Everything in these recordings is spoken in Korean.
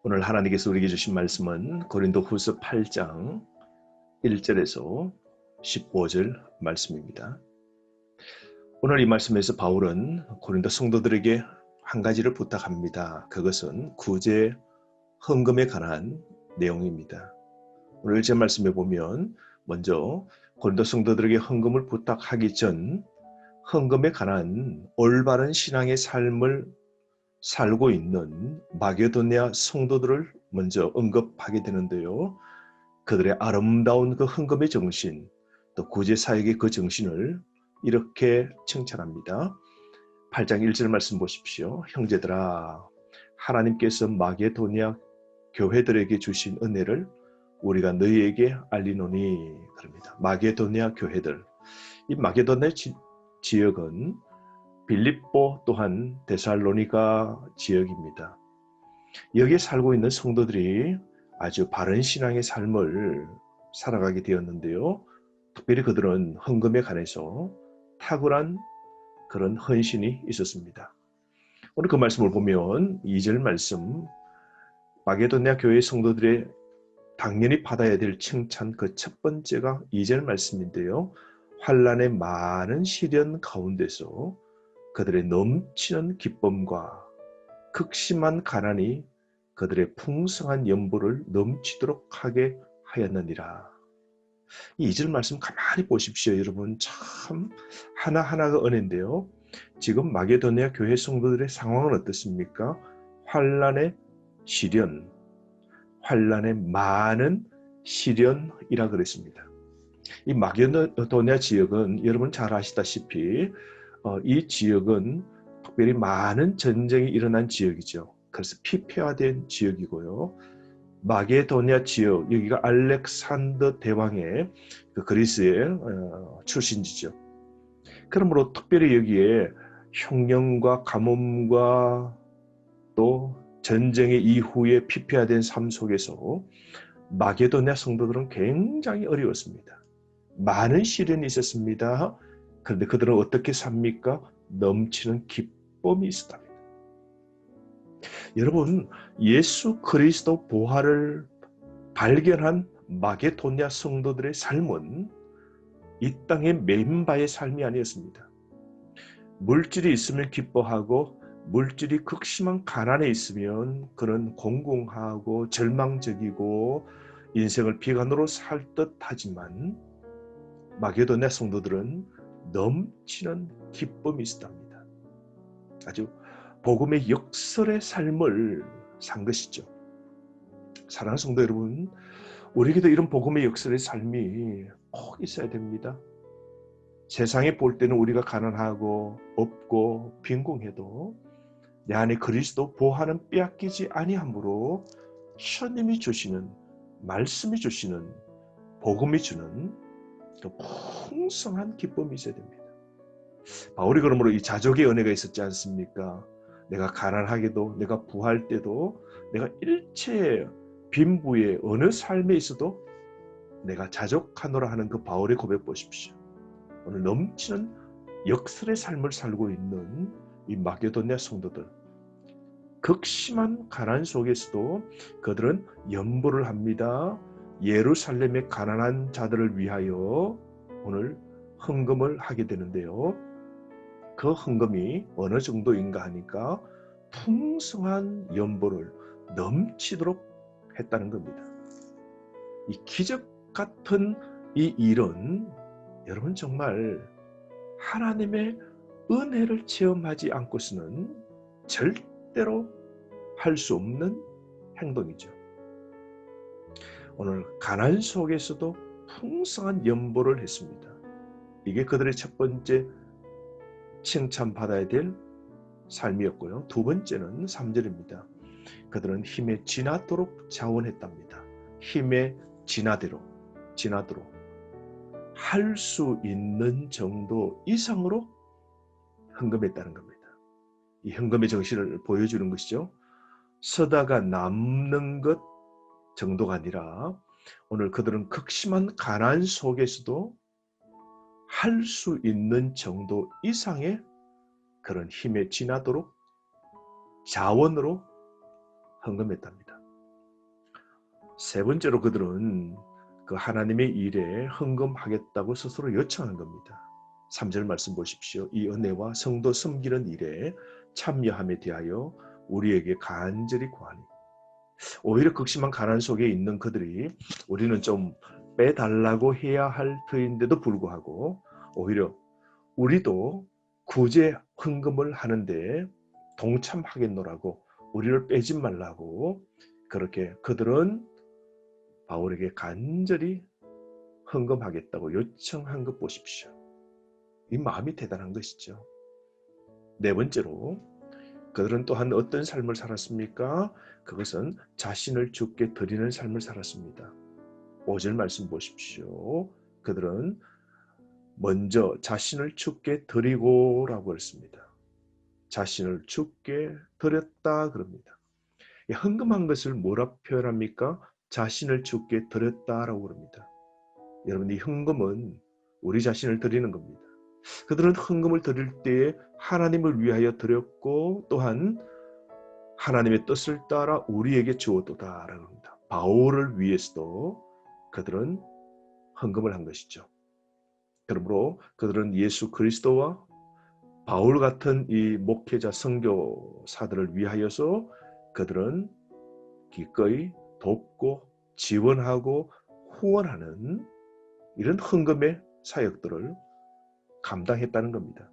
오늘 하나님께서 우리에게 주신 말씀은 고린도후서 8장 1절에서 15절 말씀입니다. 오늘 이 말씀에서 바울은 고린도 성도들에게 한 가지를 부탁합니다. 그것은 구제 헌금에 관한 내용입니다. 오늘 제 말씀에 보면 먼저 고린도 성도들에게 헌금을 부탁하기 전 헌금에 관한 올바른 신앙의 삶을 살고 있는 마게도냐 성도들을 먼저 언급하게 되는데요. 그들의 아름다운 그 헌금의 정신, 또 구제사역의 그 정신을 이렇게 칭찬합니다. 8장 1절 말씀 보십시오. 형제들아, 하나님께서 마게도냐 교회들에게 주신 은혜를 우리가 너희에게 알리노니. 그럽니다. 마게도냐 교회들. 이 마게도냐 지역은 빌립보 또한 데살로니가 지역입니다. 여기에 살고 있는 성도들이 아주 바른 신앙의 삶을 살아가게 되었는데요. 특별히 그들은 헌금에 관해서 탁월한 그런 헌신이 있었습니다. 오늘 그 말씀을 보면 2절 말씀, 마게도냐 교회 성도들의 당연히 받아야 될 칭찬 그 첫 번째가 2절 말씀인데요. 환난의 많은 시련 가운데서 그들의 넘치는 기쁨과 극심한 가난이 그들의 풍성한 연보를 넘치도록 하게 하였느니라. 이 2절 말씀 가만히 보십시오. 여러분, 참 하나하나가 은혜인데요. 지금 마게도냐 교회 성도들의 상황은 어떻습니까? 환난의 시련, 환난의 많은 시련이라 그랬습니다. 이 마게도냐 지역은 여러분 잘 아시다시피 이 지역은 특별히 많은 전쟁이 일어난 지역이죠. 그래서 피폐화된 지역이고요. 마게도냐 지역, 여기가 알렉산더 대왕의 그 그리스의 출신지죠. 그러므로 특별히 여기에 흉년과 가뭄과 또 전쟁의 이후에 피폐화된 삶 속에서 마게도냐 성도들은 굉장히 어려웠습니다. 많은 시련이 있었습니다. 그런데 그들은 어떻게 삽니까? 넘치는 기쁨이 있었답니다. 여러분, 예수 그리스도 부활을 발견한 마게도냐 성도들의 삶은 이 땅의 맨바의 삶이 아니었습니다. 물질이 있으면 기뻐하고 물질이 극심한 가난에 있으면 그는 공공하고 절망적이고 인생을 비관으로 살 듯하지만 마게도냐 성도들은 넘치는 기쁨이 있었답니다. 아주 복음의 역설의 삶을 산 것이죠. 사랑하는 성도 여러분, 우리에게도 이런 복음의 역설의 삶이 꼭 있어야 됩니다. 세상에 볼 때는 우리가 가난하고 없고 빈궁해도 내 안에 그리스도 보화는 빼앗기지 아니하므로 하나님이 주시는, 말씀이 주시는, 복음이 주는 그 풍성한 기쁨이 있어야 됩니다. 바울이 그러므로 이 자족의 은혜가 있었지 않습니까? 내가 가난하게도, 내가 부할 때도, 내가 일체의 빈부의 어느 삶에 있어도 내가 자족하노라 하는 그 바울의 고백 보십시오. 오늘 넘치는 역설의 삶을 살고 있는 이 마게도냐 성도들, 극심한 가난 속에서도 그들은 연보를 합니다. 예루살렘의 가난한 자들을 위하여 오늘 헌금을 하게 되는데요. 그 헌금이 어느 정도인가 하니까 풍성한 연보를 넘치도록 했다는 겁니다. 이 기적 같은 이 일은 여러분 정말 하나님의 은혜를 체험하지 않고서는 절대로 할 수 없는 행동이죠. 오늘 가난 속에서도 풍성한 연보를 했습니다. 이게 그들의 첫 번째 칭찬받아야 될 삶이었고요. 두 번째는 3절입니다. 그들은 힘에 지나도록 자원했답니다. 힘에 지나도록 할 수 있는 정도 이상으로 헌금했다는 겁니다. 이 헌금의 정신을 보여주는 것이죠. 서다가 남는 것 정도가 아니라 오늘 그들은 극심한 가난 속에서도 할 수 있는 정도 이상의 그런 힘에 지나도록 자원으로 헌금했답니다. 세 번째로 그들은 그 하나님의 일에 헌금하겠다고 스스로 요청한 겁니다. 3절 말씀 보십시오. 이 은혜와 성도 섬기는 일에 참여함에 대하여 우리에게 간절히 구하니. 오히려 극심한 가난 속에 있는 그들이 우리는 좀 빼달라고 해야 할 터인데도 불구하고 오히려 우리도 구제 헌금을 하는데 동참하겠노라고 우리를 빼지 말라고 그렇게 그들은 바울에게 간절히 헌금하겠다고 요청한 것 보십시오. 이 마음이 대단한 것이죠. 네 번째로 그들은 또한 어떤 삶을 살았습니까? 그것은 자신을 주께 드리는 삶을 살았습니다. 5절 말씀 보십시오. 그들은 먼저 자신을 주께 드리고라고 했습니다. 자신을 주께 드렸다 그럽니다. 헌금한 것을 뭐라 표현합니까? 자신을 주께 드렸다라고 그럽니다. 여러분, 이 헌금은 우리 자신을 드리는 겁니다. 그들은 헌금을 드릴 때에 하나님을 위하여 드렸고 또한 하나님의 뜻을 따라 우리에게 주었도다라고 합니다. 바울을 위해서도 그들은 헌금을 한 것이죠. 그러므로 그들은 예수 그리스도와 바울 같은 이 목회자 선교사들을 위하여서 그들은 기꺼이 돕고 지원하고 후원하는 이런 헌금의 사역들을 감당했다는 겁니다.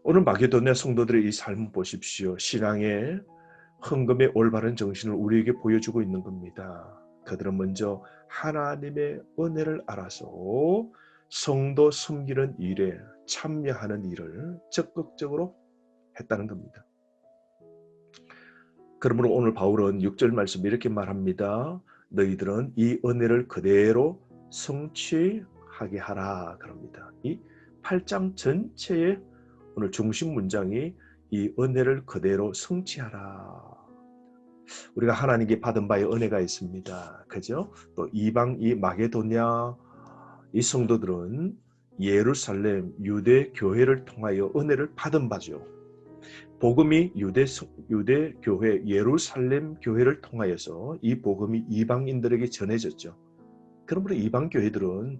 오늘 마게도냐 성도들의 이 삶 보십시오. 신앙의 헌금의 올바른 정신을 우리에게 보여주고 있는 겁니다. 그들은 먼저 하나님의 은혜를 알아서 성도 섬기는 일에 참여하는 일을 적극적으로 했다는 겁니다. 그러므로 오늘 바울은 6절 말씀 이렇게 말합니다. 너희들은 이 은혜를 그대로 성취하게 하라 그럽니다. 이 8장 전체의 오늘 중심 문장이 이 은혜를 그대로 성취하라. 우리가 하나님께 받은 바의 은혜가 있습니다. 그죠? 또 이방 이 마게도냐 이 성도들은 예루살렘 유대 교회를 통하여 은혜를 받은 바죠. 복음이 유대 교회 예루살렘 교회를 통하여서 이 복음이 이방인들에게 전해졌죠. 그러므로 이방 교회들은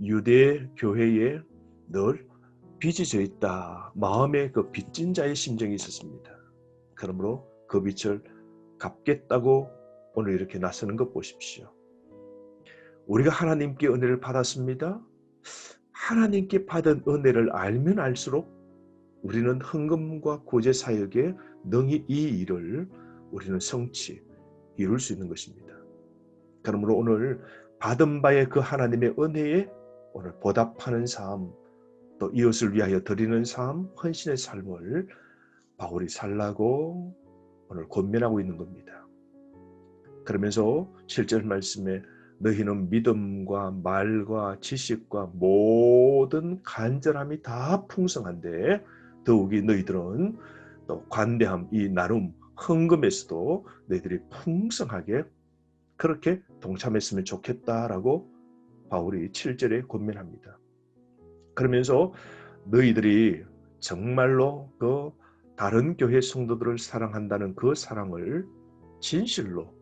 유대 교회에 늘 빚이 져 있다. 마음에 그 빚진 자의 심정이 있었습니다. 그러므로 그 빚을 갚겠다고 오늘 이렇게 나서는 것 보십시오. 우리가 하나님께 은혜를 받았습니다. 하나님께 받은 은혜를 알면 알수록 우리는 헌금과 구제 사역에 능히 이 일을 우리는 성취, 이룰 수 있는 것입니다. 그러므로 오늘 받은 바의 그 하나님의 은혜에 오늘 보답하는 삶, 또 이웃을 위하여 드리는 삶, 헌신의 삶을 바울이 살라고 오늘 권면하고 있는 겁니다. 그러면서 7절 말씀에 너희는 믿음과 말과 지식과 모든 간절함이 다 풍성한데 더욱이 너희들은 또 관대함, 이 나눔, 헌금에서도 너희들이 풍성하게 그렇게 동참했으면 좋겠다라고 바울이 7절에 권면합니다. 그러면서 너희들이 정말로 그 다른 교회 성도들을 사랑한다는 그 사랑을 진실로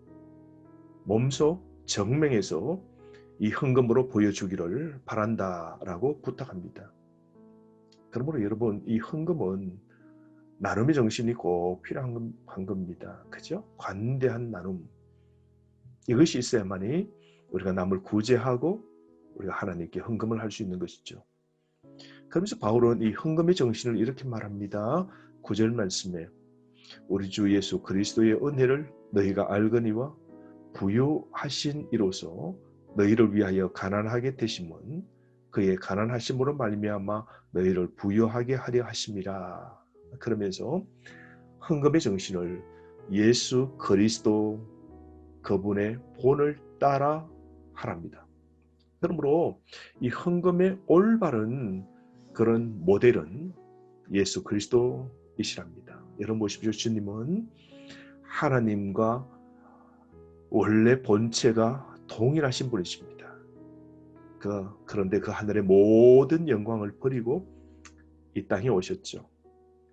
몸소 정명해서 이 헌금으로 보여주기를 바란다라고 부탁합니다. 그러므로 여러분, 이 헌금은 나눔의 정신이 꼭 필요한 겁니다. 그죠? 관대한 나눔. 이것이 있어야만이 우리가 남을 구제하고 우리가 하나님께 헌금을 할 수 있는 것이죠. 그러면서 바울은 이 헌금의 정신을 이렇게 말합니다. 9절 말씀에 우리 주 예수 그리스도의 은혜를 너희가 알거니와 부유하신 이로써 너희를 위하여 가난하게 되심은 그의 가난하심으로 말미암아 너희를 부유하게 하려 하심이라. 그러면서 헌금의 정신을 예수 그리스도 그분의 본을 따라 하랍니다. 그러므로 이 헌금의 올바른 그런 모델은 예수 그리스도이시랍니다. 여러분 보십시오. 주님은 하나님과 원래 본체가 동일하신 분이십니다. 그런데 그 하늘의 모든 영광을 버리고 이 땅에 오셨죠.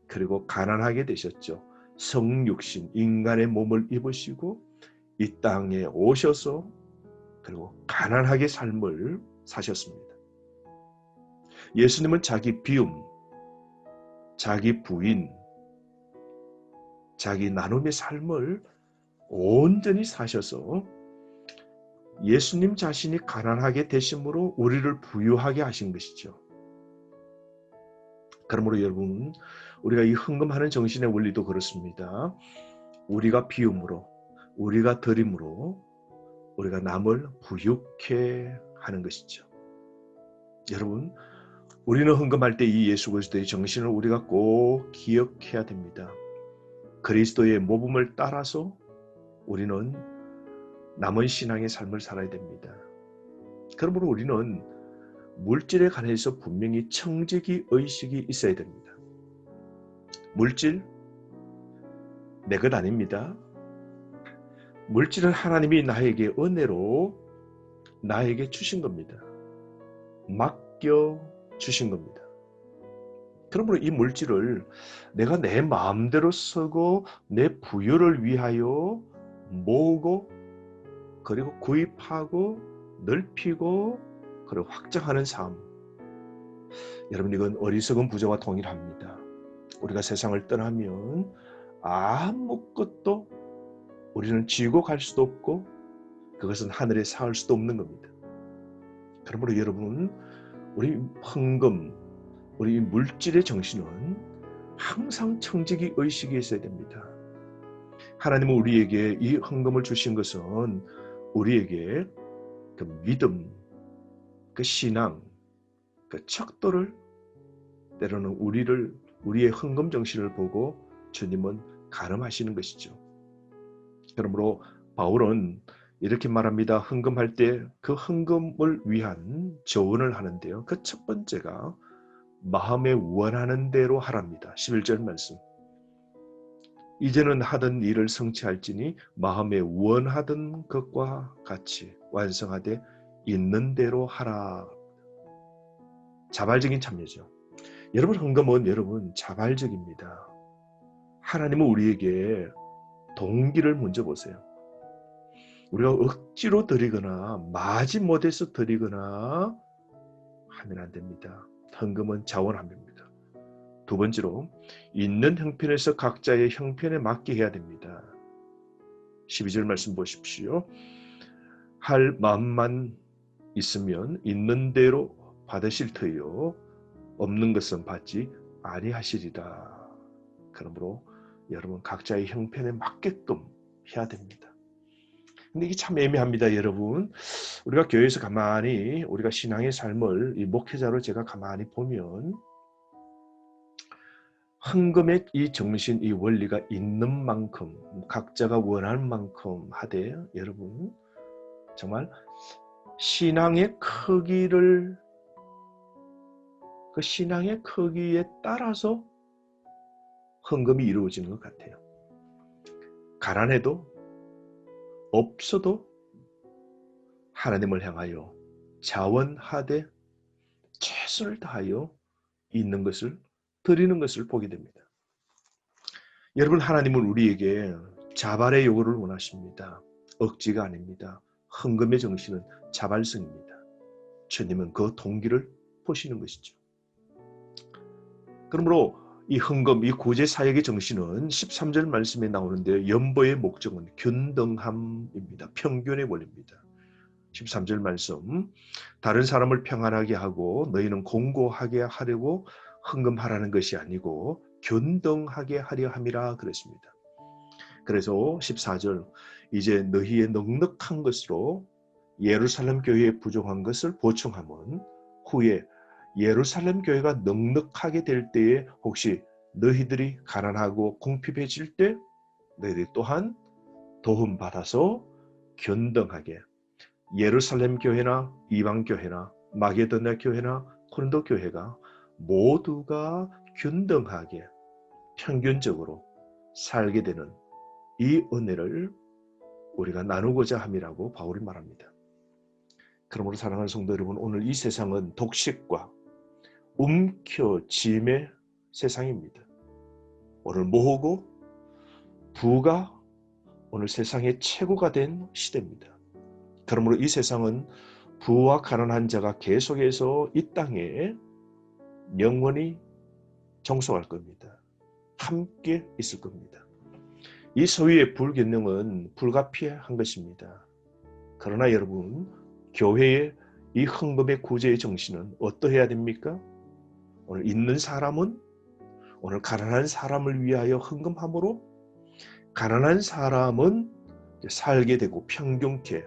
그리고 가난하게 되셨죠. 성육신, 인간의 몸을 입으시고 이 땅에 오셔서 그리고 가난하게 삶을 사셨습니다. 예수님은 자기 비움, 자기 부인, 자기 나눔의 삶을 온전히 사셔서 예수님 자신이 가난하게 되심으로 우리를 부유하게 하신 것이죠. 그러므로 여러분, 우리가 이 헌금하는 정신의 원리도 그렇습니다. 우리가 비움으로, 우리가 드림으로 우리가 남을 부유케 하는 것이죠. 여러분, 우리는 헌금할 때 이 예수 그리스도의 정신을 우리가 꼭 기억해야 됩니다. 그리스도의 모범을 따라서 우리는 남은 신앙의 삶을 살아야 됩니다. 그러므로 우리는 물질에 관해서 분명히 청지기 의식이 있어야 됩니다. 물질, 내 것 아닙니다. 물질은 하나님이 나에게 은혜로 나에게 주신 겁니다. 맡겨 주신 겁니다. 그러므로 이 물질을 내가 내 마음대로 쓰고 내 부유를 위하여 모으고 그리고 구입하고 넓히고 그리고 확장하는 삶. 여러분, 이건 어리석은 부자와 동일합니다. 우리가 세상을 떠나면 아무것도 우리는 쥐고 갈 수도 없고 그것은 하늘에 쌓을 수도 없는 겁니다. 그러므로 여러분, 우리 헌금, 우리 물질의 정신은 항상 청지기 의식이 있어야 됩니다. 하나님은 우리에게 이 헌금을 주신 것은 우리에게 그 믿음, 그 신앙, 그 척도를 때로는 우리의 헌금 정신을 보고 주님은 가늠하시는 것이죠. 그러므로 바울은 이렇게 말합니다. 헌금할 때 그 헌금을 위한 조언을 하는데요. 그 첫 번째가 마음에 원하는 대로 하랍니다. 11절 말씀. 이제는 하던 일을 성취할지니 마음에 원하던 것과 같이 완성하되 있는 대로 하라. 자발적인 참여죠. 여러분, 헌금은 여러분 자발적입니다. 하나님은 우리에게 동기를 먼저 보세요. 우리가 억지로 드리거나 마지못해서 드리거나 하면 안 됩니다. 헌금은 자원함입니다. 두 번째로 있는 형편에서 각자의 형편에 맞게 해야 됩니다. 12절 말씀 보십시오. 할 마음만 있으면 있는 대로 받으실 터이요 없는 것은 받지 아니하시리라. 그러므로 여러분 각자의 형편에 맞게끔 해야 됩니다. 근데 이게 참 애매합니다, 여러분. 우리가 교회에서 가만히 우리가 신앙의 삶을 이 목회자로 제가 가만히 보면 헌금의 이 정신, 이 원리가 있는 만큼 각자가 원하는 만큼 하되 여러분 정말 신앙의 크기를 그 신앙의 크기에 따라서 헌금이 이루어지는 것 같아요. 가난해도 없어도 하나님을 향하여 자원하되 최선을 다하여 있는 것을 드리는 것을 보게 됩니다. 여러분, 하나님은 우리에게 자발의 요구를 원하십니다. 억지가 아닙니다. 헌금의 정신은 자발성입니다. 주님은 그 동기를 보시는 것이죠. 그러므로 이 헌금, 이 구제사역의 정신은 13절 말씀에 나오는데요. 연보의 목적은 균등함입니다. 평균의 원리입니다. 13절 말씀, 다른 사람을 평안하게 하고 너희는 공고하게 하려고 헌금하라는 것이 아니고 균등하게 하려 함이라 그랬습니다. 그래서 14절, 이제 너희의 넉넉한 것으로 예루살렘 교회에 부족한 것을 보충하면 후에 예루살렘 교회가 넉넉하게 될 때에 혹시 너희들이 가난하고 궁핍해질 때 너희들이 또한 도움받아서 균등하게 예루살렘 교회나 이방 교회나 마게도냐 교회나 고린도 교회가 모두가 균등하게 평균적으로 살게 되는 이 은혜를 우리가 나누고자 함이라고 바울이 말합니다. 그러므로 사랑하는 성도 여러분, 오늘 이 세상은 독식과 움켜짐의 세상입니다. 오늘 모으고 부가 오늘 세상의 최고가 된 시대입니다. 그러므로 이 세상은 부와 가난한 자가 계속해서 이 땅에 영원히 정속할 겁니다. 함께 있을 겁니다. 이 소위의 불균형은 불가피한 것입니다. 그러나 여러분, 교회의 이 헌금의 구제의 정신은 어떠해야 됩니까? 오늘 있는 사람은 오늘 가난한 사람을 위하여 헌금함으로 가난한 사람은 살게 되고 평균케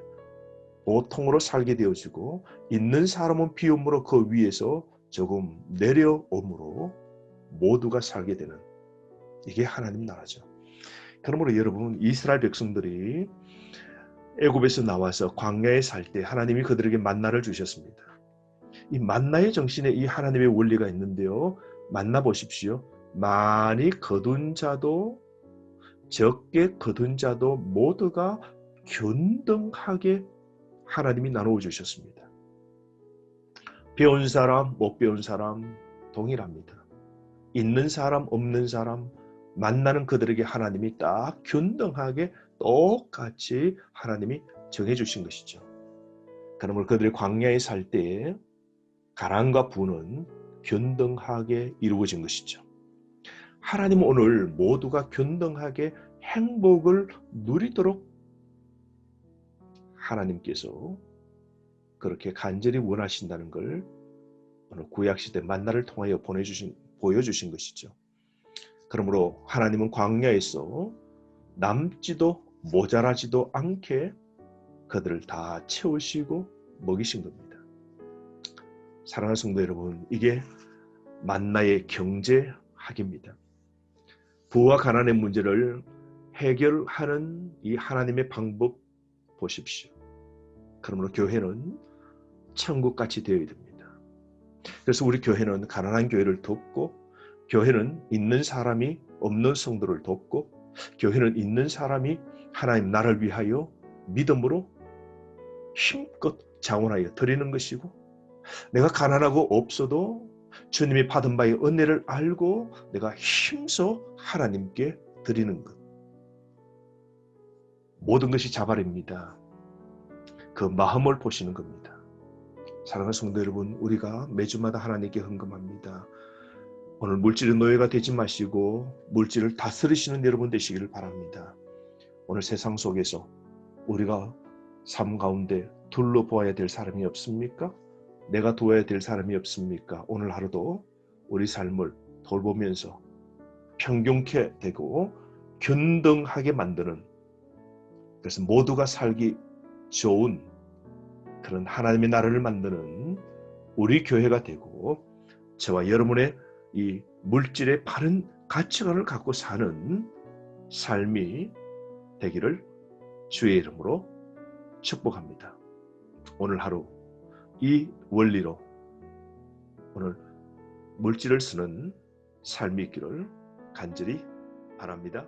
보통으로 살게 되어지고 있는 사람은 비움으로 그 위에서 조금 내려옴으로 모두가 살게 되는 이게 하나님 나라죠. 그러므로 여러분 이스라엘 백성들이 애굽에서 나와서 광야에 살 때 하나님이 그들에게 만나를 주셨습니다. 이 만나의 정신에 이 하나님의 원리가 있는데요. 만나 보십시오. 많이 거둔 자도 적게 거둔 자도 모두가 균등하게 하나님이 나누어 주셨습니다. 배운 사람, 못 배운 사람 동일합니다. 있는 사람, 없는 사람 만나는 그들에게 하나님이 딱 균등하게 똑같이 하나님이 정해주신 것이죠. 그러므로 그들이 광야에 살 때에 가난과 부는 균등하게 이루어진 것이죠. 하나님은 오늘 모두가 균등하게 행복을 누리도록 하나님께서 그렇게 간절히 원하신다는 걸 오늘 구약시대 만나를 통하여 보여주신 것이죠. 그러므로 하나님은 광야에서 남지도 모자라지도 않게 그들을 다 채우시고 먹이신 겁니다. 사랑하는 성도 여러분, 이게 만나의 경제학입니다. 부와 가난의 문제를 해결하는 이 하나님의 방법 보십시오. 그러므로 교회는 천국같이 되어야 됩니다. 그래서 우리 교회는 가난한 교회를 돕고, 교회는 있는 사람이 없는 성도를 돕고, 교회는 있는 사람이 하나님 나라를 위하여 믿음으로 힘껏 자원하여 드리는 것이고, 내가 가난하고 없어도 주님이 받은 바의 은혜를 알고 내가 힘써 하나님께 드리는 것. 모든 것이 자발입니다. 그 마음을 보시는 겁니다. 사랑하는 성도 여러분, 우리가 매주마다 하나님께 헌금합니다. 오늘 물질의 노예가 되지 마시고 물질을 다스리시는 여러분 되시기를 바랍니다. 오늘 세상 속에서 우리가 삶 가운데 둘러보아야 될 사람이 없습니까? 내가 도와야 될 사람이 없습니까? 오늘 하루도 우리 삶을 돌보면서 평균케 되고 균등하게 만드는, 그래서 모두가 살기 좋은 그런 하나님의 나라를 만드는 우리 교회가 되고, 저와 여러분의 이 물질의 바른 가치관을 갖고 사는 삶이 되기를 주의 이름으로 축복합니다. 오늘 하루 이 원리로 오늘 물질을 쓰는 삶이 있기를 간절히 바랍니다.